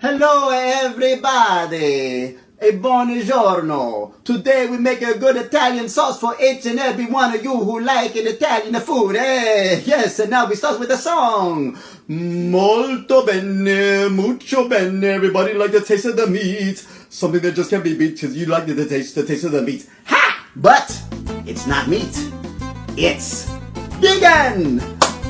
Hello everybody! E buongiorno! Today we make a good Italian sauce for each and every one of you who like an Italian food. Yes, and now we start with the song. Molto bene, mucho bene. Everybody like the taste of the meat. Something that just can't be beat because you like the taste of the meat. Ha! But it's not meat. It's vegan!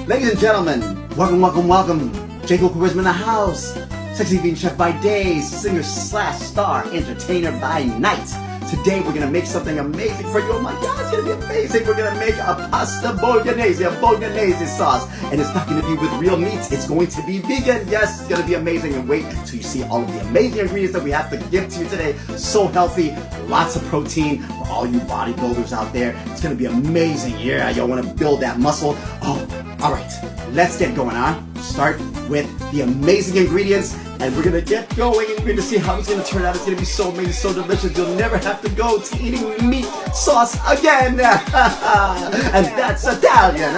Ladies and gentlemen, welcome. Jacob Charisma in the house. Sexy vegan chef by day, singer / star entertainer by night. Today we're gonna make something amazing for you. Oh my God, it's gonna be amazing. We're gonna make a pasta bolognese, a bolognese sauce. And it's not gonna be with real meats, it's going to be vegan. Yes, it's gonna be amazing. And wait till you see all of the amazing ingredients that we have to give to you today. So healthy, lots of protein for all you bodybuilders out there. It's gonna be amazing. Yeah, y'all wanna build that muscle. Oh, all right, let's get going, huh? Start with the amazing ingredients, and we're gonna get going, and we're gonna see how it's gonna turn out. It's gonna be so amazing, so delicious. You'll never have to go to eating meat sauce again. And that's Italian.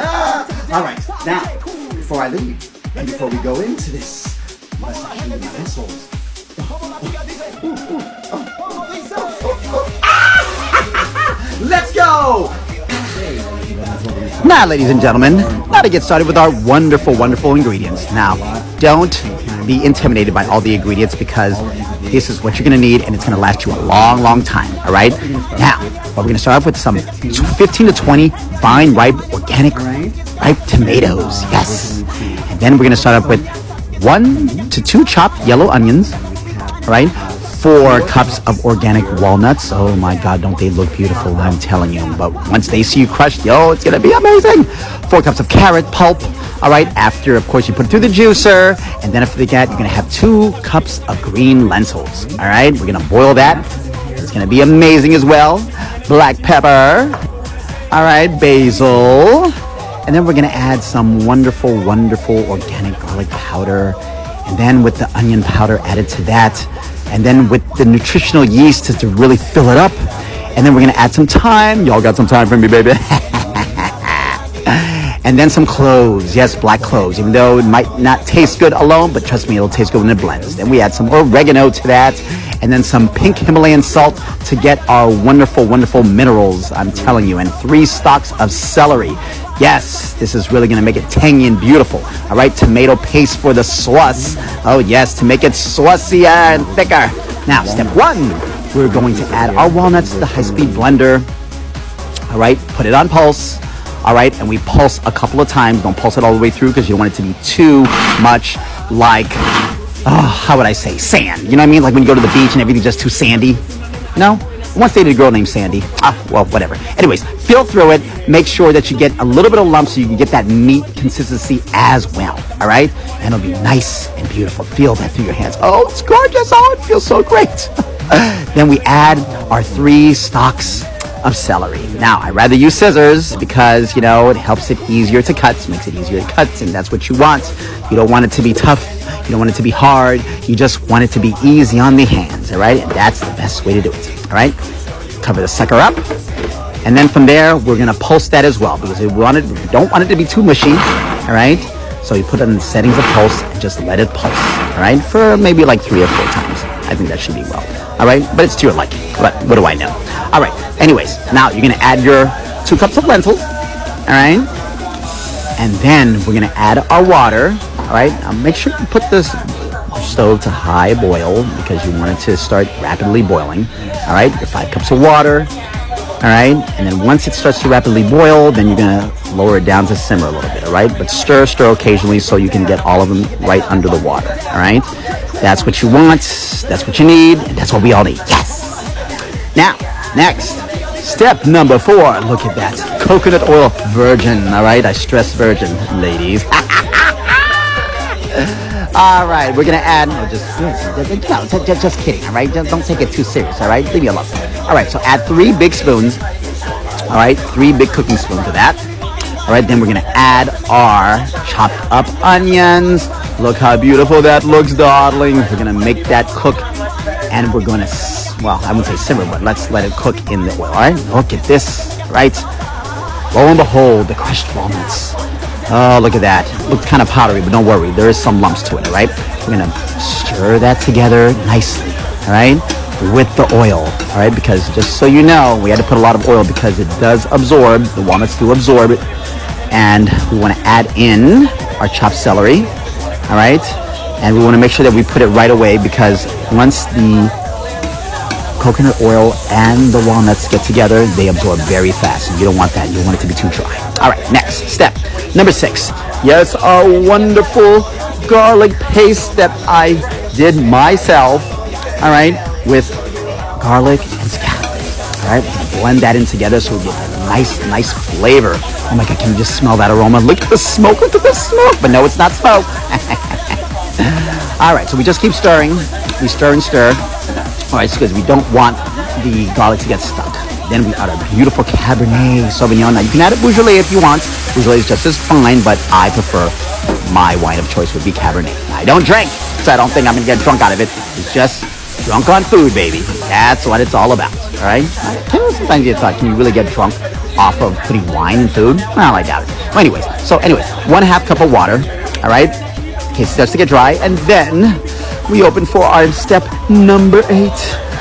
All right, now, before I leave, and before we go into this, let's clean my vessels. Let's go! Now, ladies and gentlemen, now to get started with our wonderful ingredients. Now, don't be intimidated by all the ingredients because this is what you're going to need and it's going to last you a long time, all right? Now, we're going to start off with some 15 to 20 fine, ripe, organic, ripe tomatoes, yes. And then we're going to start off with 1 to 2 chopped yellow onions, all right? 4 cups of organic walnuts. Oh my God, don't they look beautiful? I'm telling you. But once they see you crushed, it's gonna be amazing. 4 cups of carrot pulp. All right, after, of course, you put it through the juicer. And then after that, you're gonna have 2 cups of green lentils. All right, we're gonna boil that. It's gonna be amazing as well. Black pepper. All right, basil. And then we're gonna add some wonderful organic garlic powder. And then with the onion powder added to that. And then with the nutritional yeast to really fill it up. And then we're gonna add some thyme. Y'all got some time for me, baby. And then some cloves. Yes, black cloves. Even though it might not taste good alone, but trust me, it'll taste good when it blends. Then we add some oregano to that. And then some pink Himalayan salt to get our wonderful minerals, I'm telling you. And 3 stalks of celery. Yes, this is really gonna make it tangy and beautiful. All right, tomato paste for the sauce. Oh yes, to make it saucier and thicker. Now, step 1, we're going to add our walnuts to the high-speed blender. All right, put it on pulse. All right, and we pulse a couple of times. Don't pulse it all the way through because you don't want it to be too much like, how would I say, sand. You know what I mean? Like when you go to the beach and everything's just too sandy. No? Once dated a girl named Sandy. Well, whatever. Anyways, feel through it. Make sure that you get a little bit of lump so you can get that meat consistency as well. All right? And it'll be nice and beautiful. Feel that through your hands. Oh, it's gorgeous. Oh, it feels so great. Then we add our 3 stalks of celery. Now, I rather use scissors because, it helps it easier to cut. Makes it easier to cut, and that's what you want. You don't want it to be tough. You don't want it to be hard. You just want it to be easy on the hands, all right? And that's the best way to do it, all right? Cover the sucker up. And then from there, we're going to pulse that as well because we don't want it to be too mushy, all right? So you put it in the settings of pulse and just let it pulse, all right? For maybe like 3 or 4 times. I think that should be well, all right? But it's to your liking. What do I know? All right. Anyways, now you're going to add your 2 cups of lentils, all right? And then we're going to add our water, all right? Now make sure you put this stove to high boil because you want it to start rapidly boiling, all right? Your 5 cups of water, all right? And then once it starts to rapidly boil, then you're going to lower it down to simmer a little bit, all right? But stir occasionally so you can get all of them right under the water, all right? That's what you want, that's what you need, and that's what we all need. Yes! Now, next, step number 4. Look at that. Coconut oil virgin, all right? I stress virgin, ladies. All right, we're going to add, just kidding, all right? Don't take it too serious, all right? Leave me alone. All right, so add 3 big spoons, all right? 3 big cooking spoons to that. All right, then we're going to add our chopped up onions. Look how beautiful that looks, darling. We're going to make that cook, and we're going to, I wouldn't say simmer, but let's let it cook in the oil, all right? Look at this, right? Lo and behold, the crushed walnuts. Oh, look at that. Looks kind of powdery, but don't worry. There is some lumps to it, all right? We're going to stir that together nicely, all right, with the oil, all right? Because just so you know, we had to put a lot of oil because it does absorb. The walnuts do absorb it. And we want to add in our chopped celery, all right? And we want to make sure that we put it right away because once the coconut oil and the walnuts get together, they absorb very fast. And you don't want that. You don't want it to be too dry. All right, next step, number 6. Yes, our wonderful garlic paste that I did myself, all right, with garlic and scallions. All right, blend that in together so we get a nice flavor. Oh my God, can you just smell that aroma? Look at the smoke, look at the smoke. But no, it's not smoke. All right, so we just keep stirring. We stir and stir. All right, because we don't want the garlic to get stuck. Then we add our beautiful Cabernet Sauvignon. Now, you can add a Beaujolais if you want. Beaujolais is just as fine, but I prefer my wine of choice would be Cabernet. I don't drink, so I don't think I'm going to get drunk out of it. It's just drunk on food, baby. That's what it's all about, all right? Sometimes you thought, can you really get drunk off of putting wine in food? Well, I doubt it. Well, anyways, 1/2 cup of water, all right? In case it starts to get dry, and then we open for our step number 8.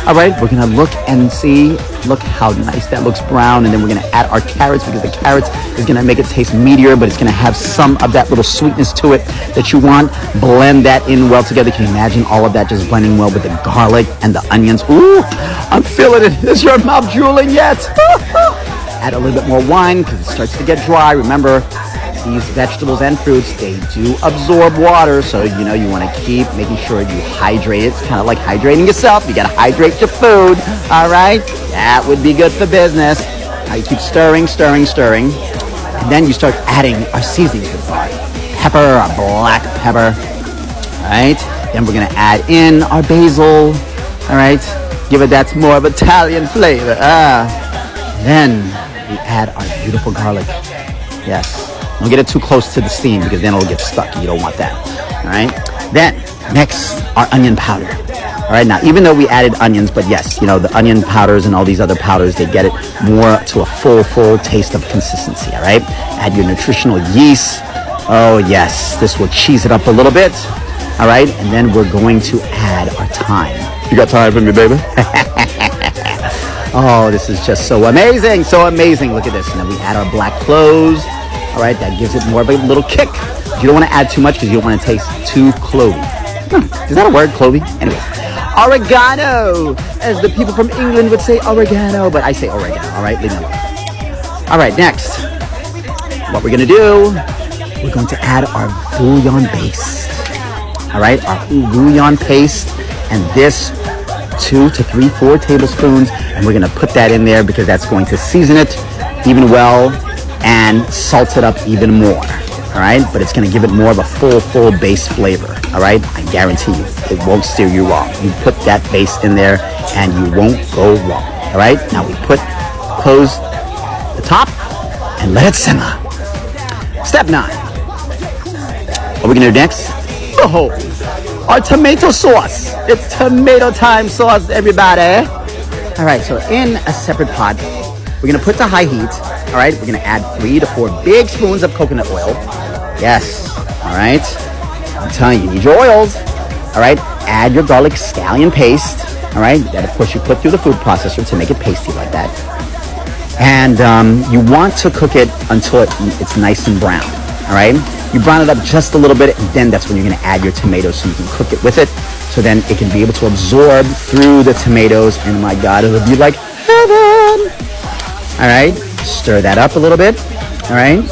All right, we're gonna look and see, look how nice that looks brown, and then we're gonna add our carrots because the carrots is gonna make it taste meatier, but it's gonna have some of that little sweetness to it that you want. Blend that in well together. Can you imagine all of that just blending well with the garlic and the onions? Ooh, I'm feeling it. Is your mouth drooling yet? Add a little bit more wine because it starts to get dry. Remember, these vegetables and fruits, they do absorb water, so you know you want to keep making sure you hydrate it. It's kind of like hydrating yourself. You got to hydrate your food, all right? That would be good for business. Now you keep stirring, and then you start adding our seasonings with our pepper, our black pepper, all right? Then we're going to add in our basil, all right? Give it that more of Italian flavor. Then we add our beautiful garlic. Yes. Don't get it too close to the steam because then it'll get stuck. You don't want that. All right. Then next, our onion powder. All right. Now, even though we added onions, but yes, you know, the onion powders and all these other powders, they get it more to a full taste of consistency. All right. Add your nutritional yeast. Oh yes, this will cheese it up a little bit. All right. And then we're going to add our thyme. You got time for me, baby? Oh, this is just so amazing. So amazing. Look at this. And then we add our black cloves. All right, that gives it more of a little kick. You don't want to add too much because you don't want to taste too clovey. Is that a word, clovey? Anyway, oregano, as the people from England would say oregano, but I say oregano. All right, leave me alone. All right, next, what we're going to do, we're going to add our bouillon paste. All right, our bouillon paste, and this 2 to 3, 4 tablespoons, and we're going to put that in there because that's going to season it even well and salt it up even more, all right? But it's going to give it more of a full base flavor, all right? I guarantee you, it won't steer you wrong. You put that base in there, and you won't go wrong, all right? Now we close the top, and let it simmer. Step 9. What we're going to do next? Behold, our tomato sauce. It's tomato time sauce, everybody. All right, so in a separate pot, we're going to put to high heat. All right, we're going to add 3 to 4 big spoons of coconut oil. Yes, all right. I'm telling you, you need your oils. All right, add your garlic scallion paste. All right, that of course you put through the food processor to make it pasty like that. And you want to cook it until it's nice and brown. All right, you brown it up just a little bit, and then that's when you're going to add your tomatoes so you can cook it with it. So then it can be able to absorb through the tomatoes, and my God, it'll be like heaven. All right, stir that up a little bit. All right,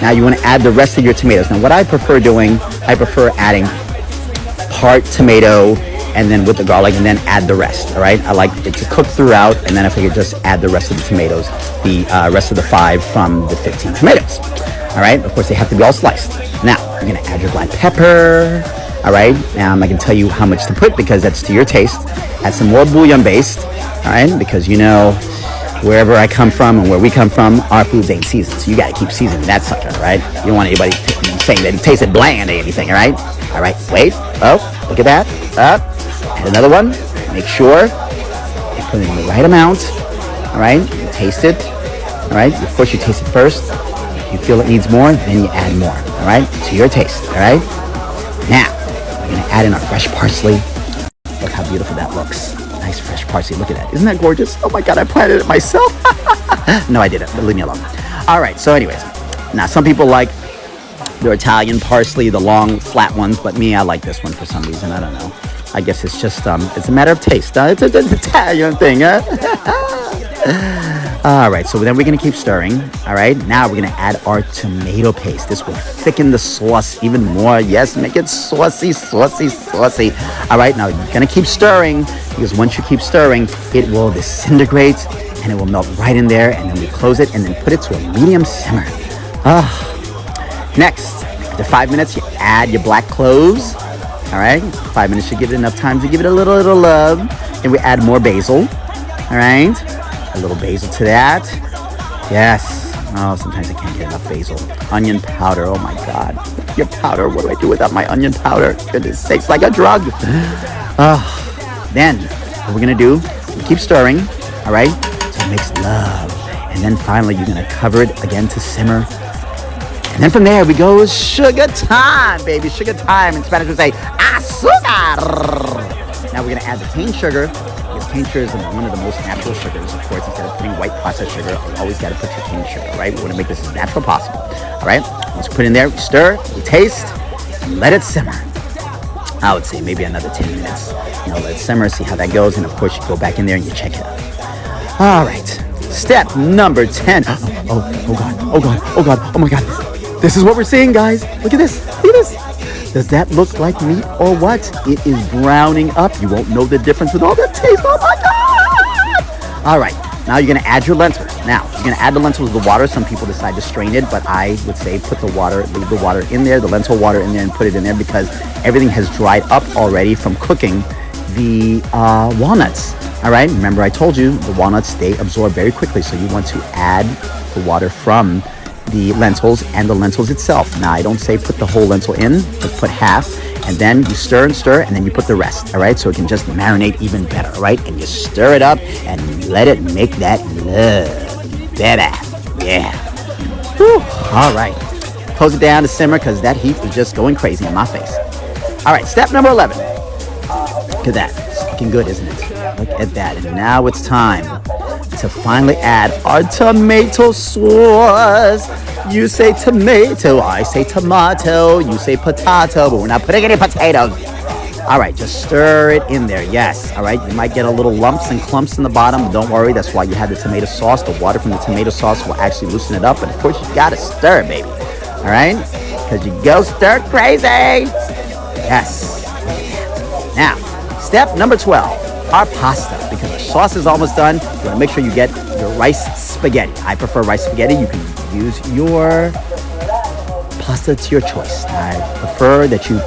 now you want to add the rest of your tomatoes. Now what I prefer doing, I prefer adding part tomato and then with the garlic and then add the rest. All right, I like it to cook throughout, and then if I could just add the rest of the tomatoes, the rest of the 5 from the 15 tomatoes. All right, of course they have to be all sliced. Now you're going to add your black pepper. All right, now I'm not going to tell you how much to put because that's to your taste. Add some more bouillon based. All right, because you know, wherever I come from and where we come from, our foods ain't seasoned. So you got to keep seasoning that sucker, right? You don't want anybody saying that it tasted bland or anything, all right? All right, wait. Oh, look at that. Up. Add another one. Make sure you put in the right amount, all right? You taste it, all right? Of course, you taste it first. you feel it needs more, then you add more, all right? To your taste, all right? Now, we're gonna add in our fresh parsley. Look how beautiful that looks. Nice fresh parsley, look at that. Isn't that gorgeous? Oh my God, I planted it myself. No, I didn't, but leave me alone. All right, so anyways, now some people like the Italian parsley, the long, flat ones, but me, I like this one for some reason, I don't know. I guess it's just, it's a matter of taste. It's an Italian thing, huh? All right, so then we're gonna keep stirring. All right, now we're gonna add our tomato paste. This will thicken the sauce even more. Yes, make it saucy, saucy, saucy. All right, now you're gonna keep stirring because once you keep stirring, it will disintegrate and it will melt right in there. And then we close it and then put it to a medium simmer. Next, after 5 minutes, you add your black cloves. All right, 5 minutes should give it enough time to give it a little love. And we add more basil. All right. A little basil to that. Yes. Oh, sometimes I can't get enough basil. Onion powder. Oh my God. Your powder. What do I do without my onion powder? Goodness sakes, like a drug. Then what we're gonna do, we keep stirring. All right. So it makes love. And then finally, you're gonna cover it again to simmer. And then from there we go sugar time, baby. Sugar time. In Spanish we say azúcar. Now we're gonna add the cane sugar. Cane sugar is one of the most natural sugars. Of course, instead of putting white processed sugar, you always got to put your cane sugar, right? We want to make this as natural as possible, all right? Once we put it in there, we stir, we taste, and let it simmer. I would say maybe another 10 minutes. Let it simmer, see how that goes, and of course, you go back in there and you check it out. All right, step number 10. Oh God, oh God, oh God, oh my God. This is what we're seeing, guys. Look at this, look at this. Does that look like meat or what? It is browning up. You won't know the difference with all the taste. Oh my God! All right, now you're gonna add your lentils. Now, you're gonna add the lentils with the water. Some people decide to strain it, but I would say put the water, leave the water in there, the lentil water in there and put it in there because everything has dried up already from cooking the walnuts. All right, remember I told you the walnuts, they absorb very quickly. So you want to add the water from the lentils and the lentils itself. Now, I don't say put the whole lentil in, but put half, and then you stir and stir, and then you put the rest, all right? So it can just marinate even better, all right? And you stir it up and let it make that love better. Yeah. Whew. All right. Close it down to simmer because that heat is just going crazy in my face. All right, step number 11. Look at that. It's looking good, isn't it? Look at that. And now it's time to finally add our tomato sauce. You say tomato, I say tomato, you say potato, but we're not putting any potatoes. All right, just stir it in there. Yes, all right. You might get a little lumps and clumps in the bottom, but don't worry. That's why you have the tomato sauce. The water from the tomato sauce will actually loosen it up, but of course you gotta stir it, baby. All right, because you go stir crazy. Yes. Now, step number 12. Our pasta, because our sauce is almost done. You want to make sure you get your rice spaghetti. I prefer rice spaghetti. You can use your pasta to your choice. I prefer that you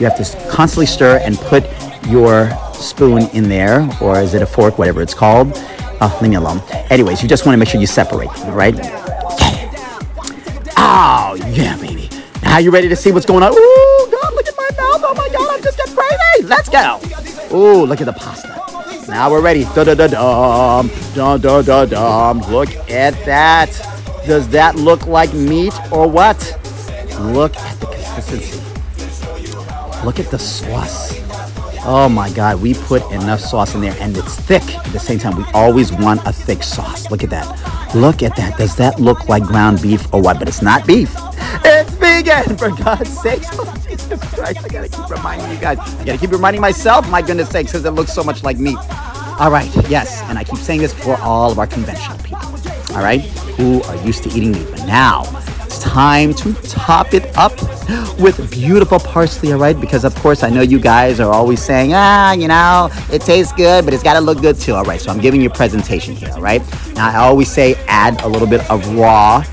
have to constantly stir and put your spoon in there, or is it a fork, whatever it's called. Leave me alone. Anyways, you just want to make sure you separate, right? Oh, yeah, baby. Now you ready to see what's going on? Ooh, God, look at my mouth. Oh my God, I'm just getting crazy. Let's go. Ooh, look at the pasta. Now we're ready. Da-da-da-dum. Da-da-da-dum. Look at that. Does that look like meat or what? Look at the consistency. Look at the sauce. Oh my God, we put enough sauce in there and it's thick. At the same time, we always want a thick sauce. Look at that. Look at that. Does that look like ground beef or what? But it's not beef. It's vegan, for God's sakes. Oh, Jesus Christ, I gotta keep reminding you guys. I gotta keep reminding myself, my goodness sakes, because it looks so much like meat. All right, yes, and I keep saying this for all of our conventional people, all right, who are used to eating meat. But now, it's time to top it up with beautiful parsley, all right? Because, of course, I know you guys are always saying, it tastes good, but it's got to look good too, all right? So I'm giving you a presentation here, all right? Now, I always say add a little bit of raw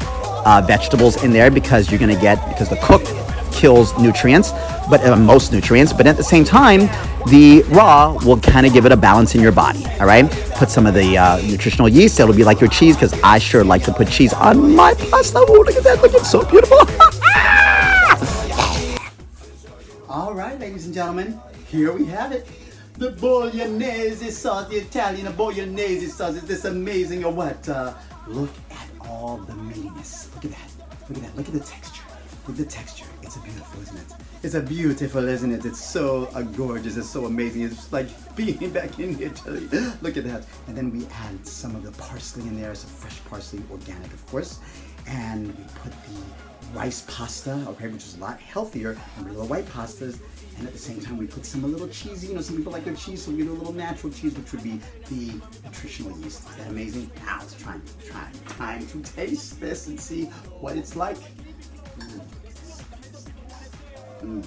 vegetables in there because the cooked kills nutrients, but most nutrients, but at the same time, the raw will kind of give it a balance in your body, all right? Put some of the nutritional yeast. It'll be like your cheese because I sure like to put cheese on my pasta. Oh, look at that. Looking so beautiful. All right, ladies and gentlemen, here we have it. The Bolognese sauce, the Italian Bolognese sauce. Is this amazing or what? Look at all the meatiness. Look at that. Look at that. Look at the texture. Look at the texture. It's a beautiful, isn't it? It's a beautiful, isn't it? It's so gorgeous. It's so amazing. It's like being back in Italy. Look at that. And then we add some of the parsley in there. Some fresh parsley, organic, of course. And we put the rice pasta, okay, which is a lot healthier than little white pastas. And at the same time, we put some a little cheesy. You know, some people like their cheese, so we do a little natural cheese, which would be the nutritional yeast. Is that amazing? Now it's time to taste this and see what it's like. Mm.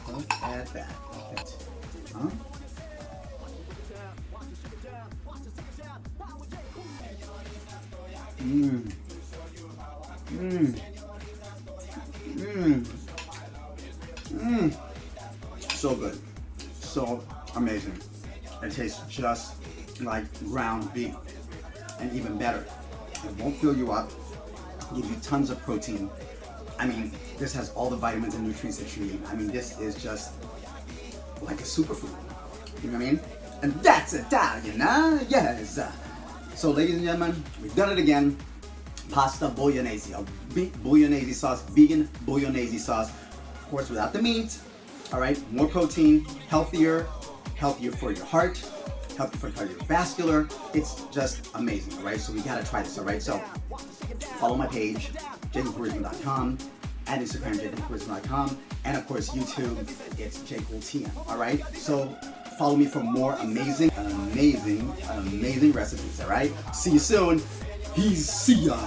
Look at that. Look at, huh? Mmm. Mmm. Mmm. Mmm. So good. So amazing. It tastes just like ground beef. And even better. It won't fill you up. Give you tons of protein. I mean, this has all the vitamins and nutrients that you need. I mean, this is just like a superfood. You know what I mean? And that's Italian, huh? Yes. So, ladies and gentlemen, we've done it again. Pasta Bolognese, a Bolognese sauce, vegan Bolognese sauce. Of course, without the meat. All right, more protein, healthier for your heart, healthy for cardiovascular. It's just amazing, all right? So we gotta try this, all right? So follow my page, jcoolcharisma.com, and Instagram, jcoolcharisma.com, and of course YouTube, it's jcooltm, all right? So follow me for more amazing recipes, all right? See you soon. Peace, see ya.